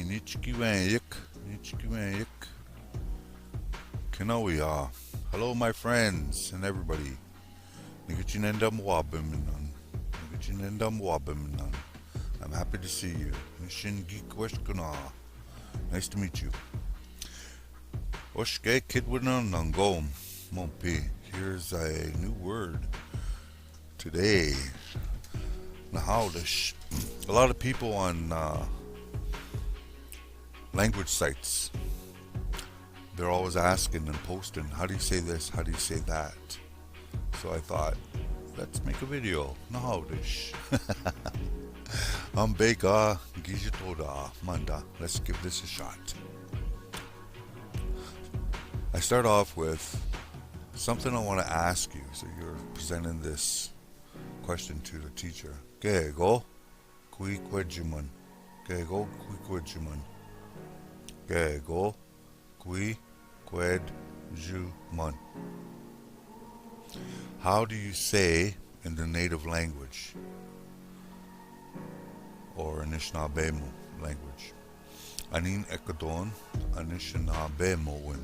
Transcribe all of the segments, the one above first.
Nichkiwayik. Kinoya. Hello, my friends and everybody. Nigichinendamwabiminan. Nigichinendamwabiminan. I'm happy to see you. Nishingikweshkuna. Nice to meet you. Oshke kidwinan nangom. Mompi. Here's a new word today. Nahaudish. A lot of people on language sites, they're always asking and posting, how do you say this? How do you say that? So I thought, let's make a video. Nahaudish. I'm Beka Gijitoda Manda. Let's give this a shot. I start off with something I want to ask you. So you're presenting this question to the teacher. Kego kui kwejuman. Kego kui kwejuman. Kego kui kwejuman. How do you say in the native language or Anishinaabemowin language? Anin ekadon Anishinaabemowin.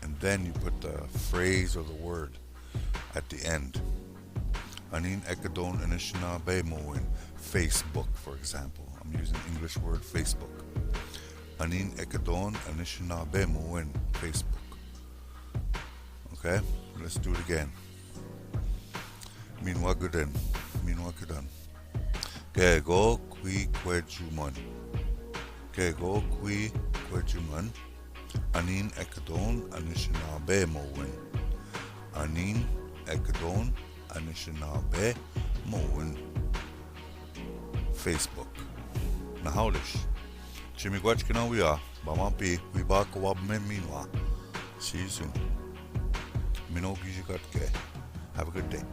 And then you put the phrase or the word at the end. Anin ekadon Anishinaabemowin. Facebook, for example. I'm using English word Facebook. Anin ekadon Anishinaabemowin. Facebook. Okay, let's do it again. Minwagudan. Minwagudan. Kego kui kwejuman. Kego kui kwejuman. Anin ekadon Anishinaabemowin. Anin ekadon Anishinaabemowin. Facebook. Nahaudish. Chimigwachkinawiya. Bamampi. Wibakawabmen minwa. See you soon. Minogijikatke. Have a good day.